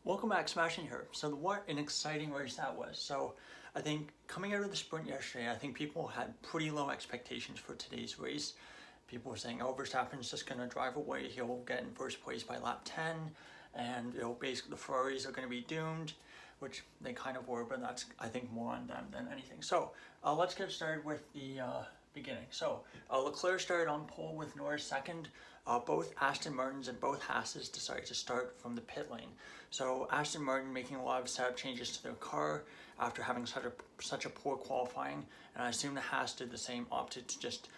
Welcome back, Smashing here. So what an exciting race that was. So I think coming out of the sprint yesterday, I think people had pretty low expectations for today's race. People were saying, oh, Verstappen's just going to drive away. He'll get in first place by lap 10 and basically the Ferraris are going to be doomed, which they kind of were, but that's, I think, more on them than anything. So let's get started with the beginning. So Leclerc started on pole with Norris second. Both Aston Martins and both Haas's decided to start from the pit lane. So Aston Martin making a lot of setup changes to their car after having such a poor qualifying, and I assume the Haas did the same, opted to just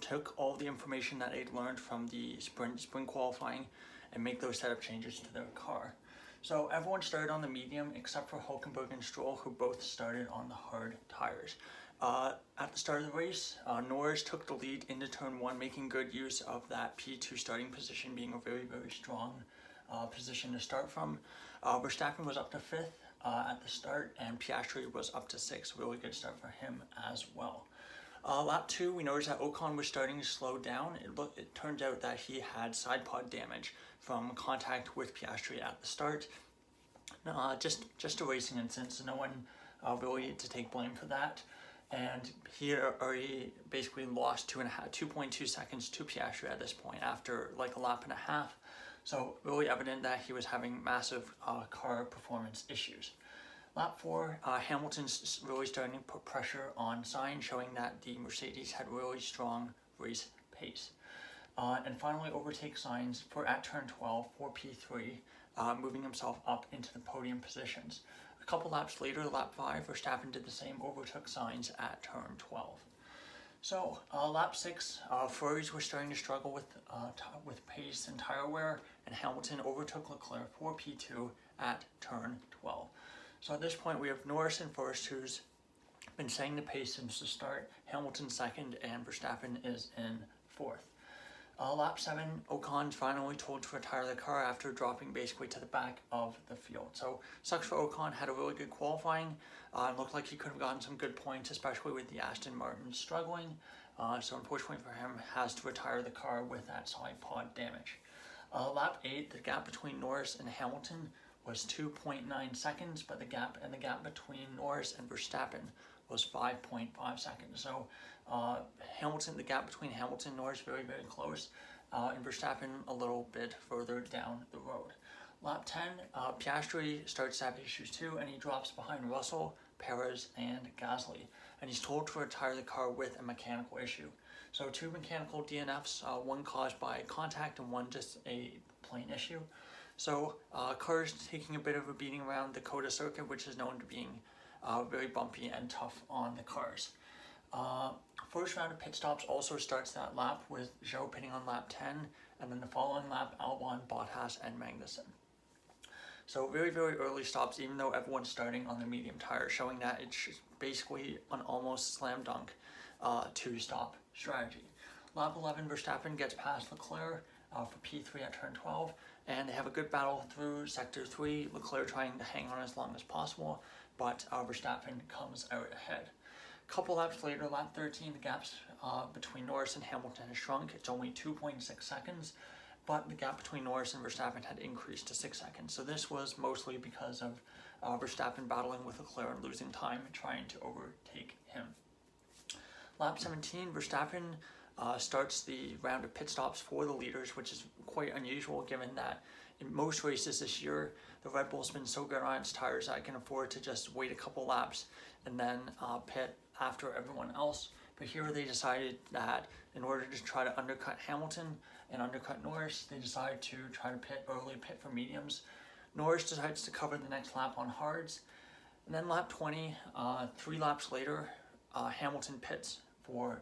took all the information that they'd learned from the sprint qualifying and make those setup changes to their car. So everyone started on the medium except for Hülkenberg and Stroll, who both started on the hard tires. At the start of the race, Norris took the lead into turn 1, making good use of that P2 starting position being a very, very strong position to start from. Verstappen was up to 5th at the start, and Piastri was up to 6th. Really good start for him as well. Lap 2, we noticed that Ocon was starting to slow down. It turned out that he had side pod damage from contact with Piastri at the start. Just a racing incident, so no one really had to take blame for that. And he already basically lost 2.2 seconds to Piastri at this point after like a lap and a half. So really evident that he was having massive car performance issues. Lap 4, Hamilton's really starting to put pressure on Sainz, showing that the Mercedes had really strong race pace. And finally overtake Sainz at turn 12 for P3, moving himself up into the podium positions. A couple laps later, lap 5, Verstappen did the same, overtook Sainz at turn 12. So lap 6, Ferraris were starting to struggle with pace and tire wear, and Hamilton overtook Leclerc for P2 at turn 12. So at this point, we have Norris in first, who's been setting the pace since the start, Hamilton second, and Verstappen is in fourth. Lap 7, Ocon finally told to retire the car after dropping basically to the back of the field. So sucks for Ocon, had a really good qualifying. Looked like he could have gotten some good points, especially with the Aston Martin struggling. So unfortunately for him, has to retire the car with that side pod damage. Lap 8, the gap between Norris and Hamilton was 2.9 seconds, but the gap between Norris and Verstappen was 5.5 seconds. So Hamilton, the gap between Hamilton and Norris very, very close, and Verstappen a little bit further down the road. Lap 10, Piastri starts to have issues too, and he drops behind Russell, Perez, and Gasly. And he's told to retire the car with a mechanical issue. So 2 mechanical DNFs, one caused by contact and one just a plain issue. So cars taking a bit of a beating around the Dakota circuit, which is known to being very bumpy and tough on the cars. First round of pit stops also starts that lap with Zhou pitting on lap 10, and then the following lap, Albon, Bottas, and Magnussen. So very, very early stops, even though everyone's starting on the medium tire, showing that it's basically an almost slam dunk 2-stop strategy. Lap 11, Verstappen gets past Leclerc for P3 at turn 12, and they have a good battle through sector 3, Leclerc trying to hang on as long as possible, but Verstappen comes out ahead. A couple laps later, lap 13, the gaps between Norris and Hamilton has shrunk. It's only 2.6 seconds, but the gap between Norris and Verstappen had increased to 6 seconds. So this was mostly because of Verstappen battling with Leclerc and losing time and trying to overtake him. Lap 17, Verstappen starts the round of pit stops for the leaders, which is quite unusual given that in most races this year, the Red Bull's been so good on its tires that it can afford to just wait a couple laps and then pit after everyone else. But here they decided that in order to try to undercut Hamilton and undercut Norris, they decided to try to pit for mediums. Norris decides to cover the next lap on hards, and then lap 20, 3 laps later, Hamilton pits for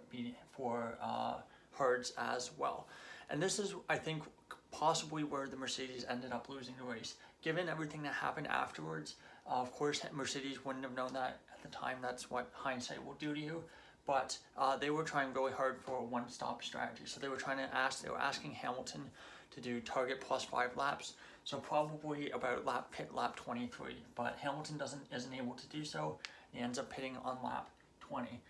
hards as well. And this is, I think, possibly where the Mercedes ended up losing the race. Given everything that happened afterwards, of course, Mercedes wouldn't have known that at the time. That's what hindsight will do to you. But they were trying really hard for a one-stop strategy. So they were asking Hamilton to do target plus 5 laps. So probably about lap 23. But Hamilton isn't able to do so. He ends up pitting on lap 20.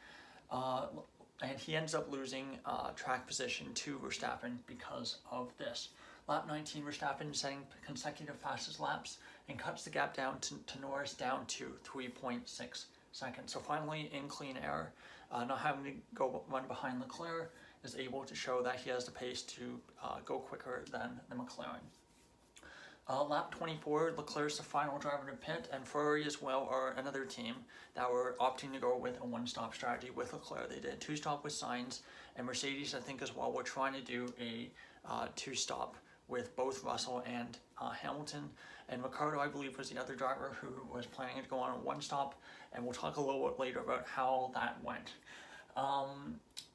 And he ends up losing track position to Verstappen because of this. Lap 19, Verstappen setting consecutive fastest laps and cuts the gap down to Norris down to 3.6 seconds. So finally, in clean air, not having to go run behind Leclerc, is able to show that he has the pace to go quicker than the McLaren. Lap 24, Leclerc's the final driver to pit, and Ferrari as well are another team that were opting to go with a one-stop strategy with Leclerc. They did a two-stop with Sainz, and Mercedes, I think as well, were trying to do a two-stop with both Russell and Hamilton. And Ricciardo, I believe, was the other driver who was planning to go on a one-stop, and we'll talk a little bit later about how that went.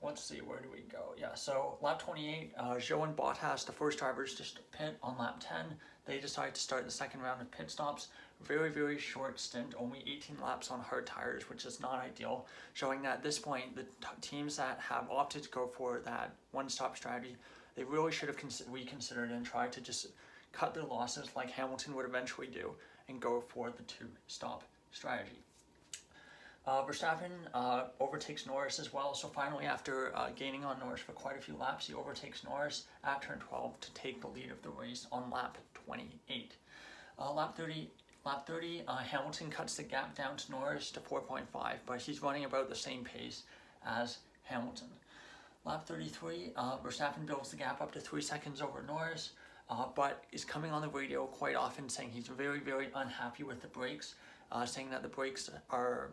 Let's see, where do we go? Yeah, so lap 28, Zhou and Bottas, the first drivers to pit on lap 10. They decided to start the second round of pit stops. Very, very short stint, only 18 laps on hard tires, which is not ideal, showing that at this point, the teams that have opted to go for that one-stop strategy, they really should have reconsidered and tried to just cut their losses like Hamilton would eventually do and go for the two-stop strategy. Verstappen overtakes Norris as well, so finally after gaining on Norris for quite a few laps, he overtakes Norris at turn 12 to take the lead of the race on lap 28. Lap 30, Hamilton cuts the gap down to Norris to 4.5, but he's running about the same pace as Hamilton. Lap 33, Verstappen builds the gap up to 3 seconds over Norris, but is coming on the radio quite often saying he's very, very unhappy with the brakes, saying that the brakes are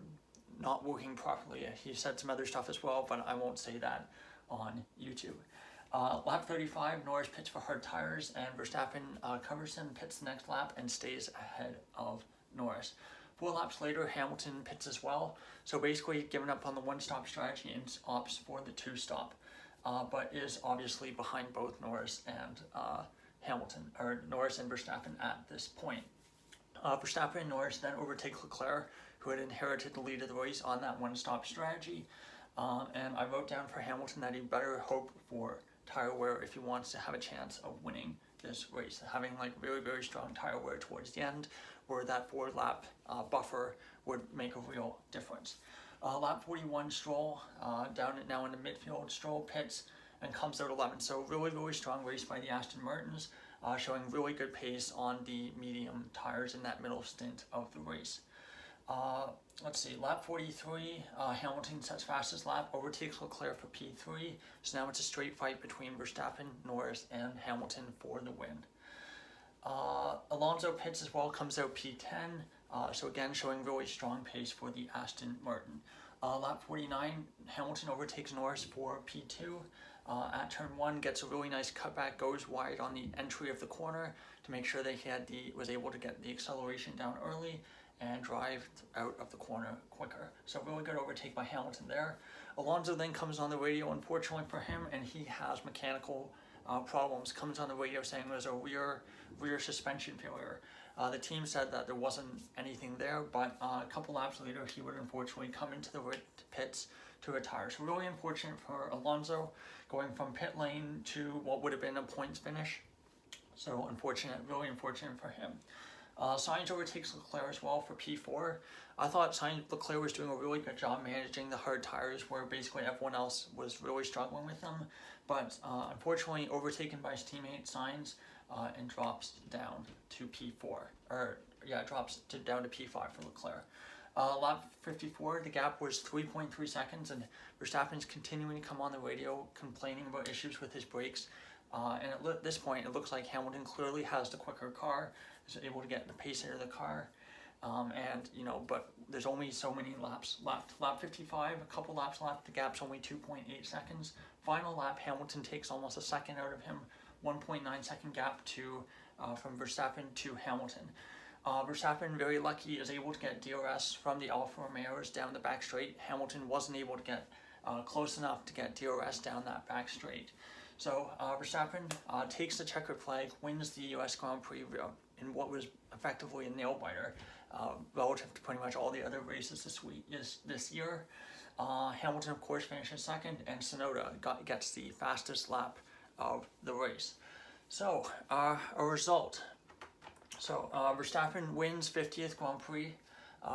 not working properly. He said some other stuff as well, but I won't say that on YouTube. Lap 35, Norris pits for hard tires, and Verstappen covers him, pits the next lap, and stays ahead of Norris. 4 laps later, Hamilton pits as well, so basically giving up on the one-stop strategy and opts for the two-stop, but is obviously behind both Norris and Hamilton, or Norris and Verstappen at this point. Verstappen and Norris then overtake Leclerc, who had inherited the lead of the race on that one-stop strategy. And I wrote down for Hamilton that he better hope for tire wear if he wants to have a chance of winning this race. Having like very, very strong tire wear towards the end, where that 4-lap buffer would make a real difference. Lap 41, Stroll, down now in the midfield, Stroll pits and comes out 11. So really, really strong race by the Aston Martins, showing really good pace on the medium tires in that middle stint of the race. Let's see, lap 43, Hamilton sets fastest lap, overtakes Leclerc for P3, so now it's a straight fight between Verstappen, Norris, and Hamilton for the win. Alonso pits as well, comes out P10, so again showing really strong pace for the Aston Martin. Lap 49, Hamilton overtakes Norris for P2, at turn 1, gets a really nice cutback, goes wide on the entry of the corner to make sure that he was able to get the acceleration down early and drive out of the corner quicker. So really good overtake by Hamilton there. Alonso then comes on the radio, unfortunately for him, and he has mechanical problems. Comes on the radio saying there's a rear suspension failure. The team said that there wasn't anything there, but a couple laps later he would unfortunately come into the pits to retire. So really unfortunate for Alonso, going from pit lane to what would have been a points finish. So unfortunate, really unfortunate for him. Sainz overtakes Leclerc as well for P4. I thought Leclerc was doing a really good job managing the hard tires, where basically everyone else was really struggling with them, but unfortunately overtaken by his teammate Sainz and drops down to P4, down to P5 for Leclerc. Lap 54, the gap was 3.3 seconds, and Verstappen's continuing to come on the radio complaining about issues with his brakes. And at this point, it looks like Hamilton clearly has the quicker car, is able to get the pace into the car, but there's only so many laps left. Lap 55, a couple laps left, the gap's only 2.8 seconds. Final lap, Hamilton takes almost a second out of him, 1.9 second gap from Verstappen to Hamilton. Verstappen, very lucky, is able to get DRS from the Alfa Romeos down the back straight. Hamilton wasn't able to get close enough to get DRS down that back straight. So Verstappen takes the checkered flag, wins the US Grand Prix in what was effectively a nail-biter relative to pretty much all the other races this year. Hamilton, of course, finishes second, and Tsunoda gets the fastest lap of the race. So, a result. So, Verstappen wins 50th Grand Prix.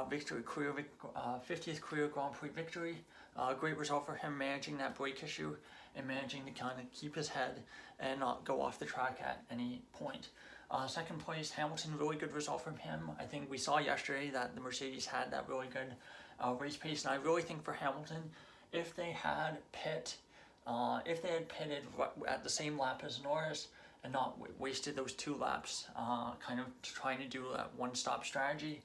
victory, 50th career Grand Prix victory. Great result for him, managing that brake issue and managing to kind of keep his head and not go off the track at any point. Second place, Hamilton, really good result from him. I think we saw yesterday that the Mercedes had that really good race pace, and I really think for Hamilton, if they had pitted at the same lap as Norris and not wasted those 2 laps, kind of trying to do that one-stop strategy,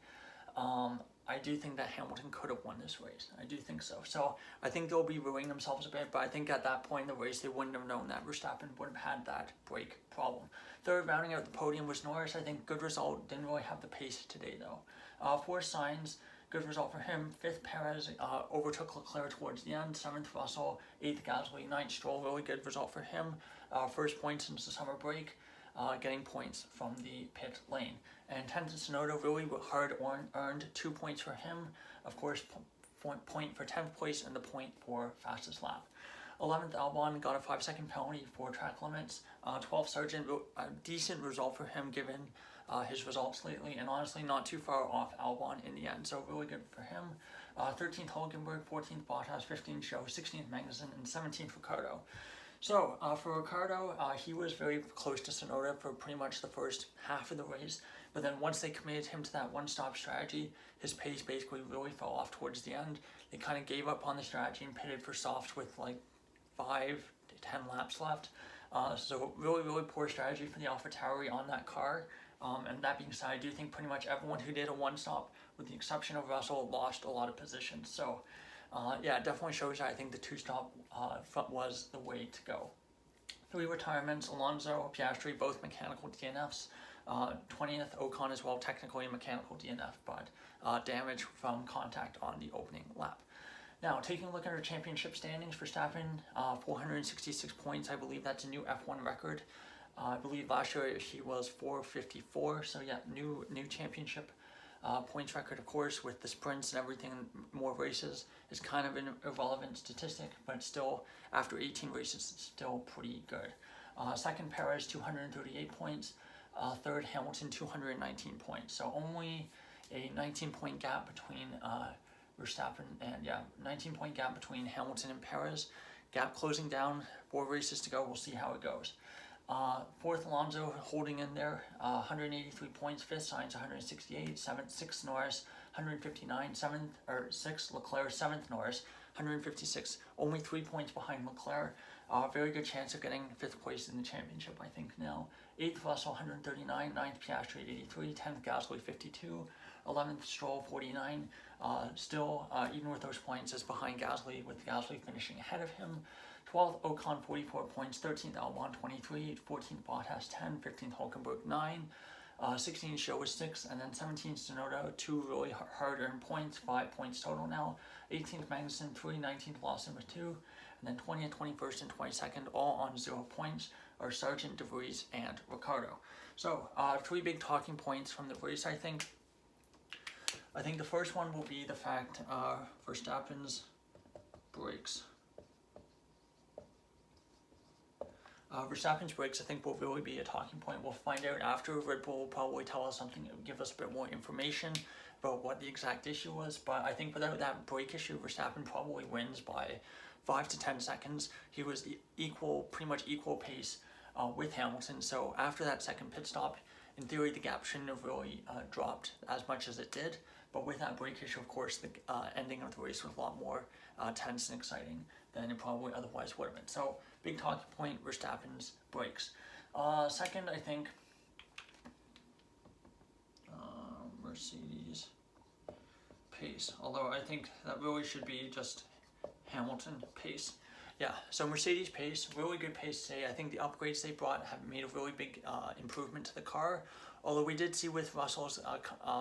I do think that Hamilton could have won this race. I do think so. So I think they'll be ruining themselves a bit, but I think at that point in the race, they wouldn't have known that Verstappen would have had that brake problem. Third, rounding out the podium was Norris. I think good result. Didn't really have the pace today, though. Fourth, Sainz, good result for him. Fifth, Perez overtook Leclerc towards the end. Seventh, Russell. Eighth, Gasly. Ninth, Stroll. Really good result for him. First point since the summer break. Getting points from the pit lane. And 10th, Tsunoda, really hard earned 2 points for him. Of course, point for 10th place and the point for fastest lap. 11th, Albon got a 5-second penalty for track limits. 12th, Sargent, a decent result for him given his results lately, and honestly not too far off Albon in the end, so really good for him. 13th, Hulkenberg, 14th, Bottas, 15th, Show, 16th, Magnussen, and 17th, Ricciardo. So for Ricciardo, he was very close to Tsunoda for pretty much the first half of the race, but then once they committed him to that one-stop strategy, his pace basically really fell off towards the end. They kind of gave up on the strategy and pitted for softs with like 5 to 10 laps left. So really poor strategy for the AlphaTauri on that car. And that being said, I do think pretty much everyone who did a one-stop, with the exception of Russell, lost a lot of positions. So yeah, it definitely shows that I think the 2-stop was the way to go. 3 retirements, Alonso, Piastri, both mechanical DNFs. 20th, Ocon as well, technically a mechanical DNF, but damage from contact on the opening lap. Now, taking a look at our championship standings, Verstappen, 466 points. I believe that's a new F1 record. I believe last year he was 454, so yeah, new championship points record. Of course, with the sprints and everything, more races is kind of an irrelevant statistic, but still, after 18 races, it's still pretty good. Second, Perez, 238 points. Third, Hamilton, 219 points. So only a 19-point gap between Verstappen and 19-point gap between Hamilton and Perez. Gap closing down, 4 races to go. We'll see how it goes. Fourth, Alonso holding in there, 183 points. Fifth, Sainz, 168. Seventh, 6th, Norris, 159. Sixth, Leclerc. Seventh, Norris, 156. Only 3 points behind Leclerc. Very good chance of getting 5th place in the championship, I think, now. 8th, Russell, 139. 9th, Piastri, 83. 10th, Gasly, 52. 11th, Stroll, 49. Still, even with those points, is behind Gasly, with Gasly finishing ahead of him. 12th, Ocon, 44 points. 13th, Albon, 23. 14th, Bottas, 10. 15th, Hulkenberg, 9. 16th, Show was 6. And then 17th, Tsunoda, 2 really hard-earned points, 5 points total now. 18th, Magnussen, 3. 19th, Lawson with 2. And then 20th, 21st, and 22nd, all on 0 points, are Sargent, De Vries, and Ricciardo. So, 3 big talking points from the race, I think. I think the first one will be the fact Verstappen's brakes. Verstappen's brakes, I think, will really be a talking point. We'll find out after. Red Bull will probably tell us something, give us a bit more information about what the exact issue was. But I think without that brake issue, Verstappen probably wins by 5 to 10 seconds. He was pretty much equal pace with Hamilton. So after that second pit stop, in theory, the gap shouldn't have really dropped as much as it did. But with that brake issue, of course, the ending of the race was a lot more tense and exciting than it probably otherwise would have been. So, big talking point, Verstappen's brakes. Second, I think, Mercedes pace. Although I think that really should be just Hamilton pace. Yeah, so Mercedes pace, really good pace today. I think the upgrades they brought have made a really big improvement to the car. Although we did see with Russell's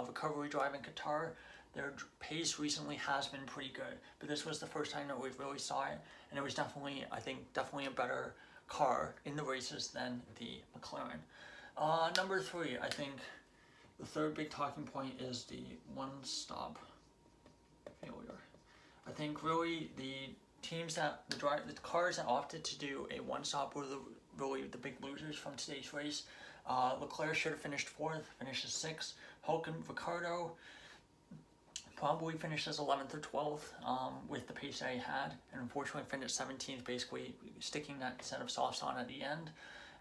recovery drive in Qatar, their pace recently has been pretty good. But this was the first time that we really saw it, and it was definitely, I think, definitely a better car in the races than the McLaren. Number 3, I think the third big talking point is the one-stop failure. I think really the teams that the cars that opted to do a one-stop were really the big losers from today's race. Leclerc should have finished 4th, finishes 6th. Ricciardo, probably finished as 11th or 12th with the pace that he had, and unfortunately finished 17th, basically sticking that set of softs on at the end.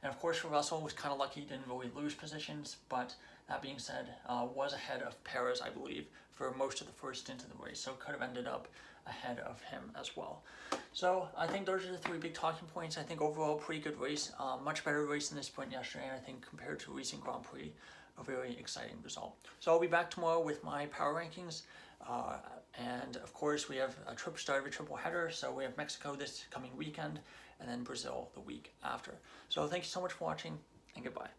And of course for Russell, was kind of lucky, he didn't really lose positions, but that being said, was ahead of Perez, I believe, for most of the first stint of the race, so could have ended up ahead of him as well. So I think those are the three big talking points. I think overall pretty good race, much better race than the sprint yesterday, and I think compared to a recent Grand Prix, a very exciting result. So I'll be back tomorrow with my power rankings, and of course we have a start of a triple header, so we have Mexico this coming weekend, and then Brazil the week after. So thank you so much for watching, and goodbye.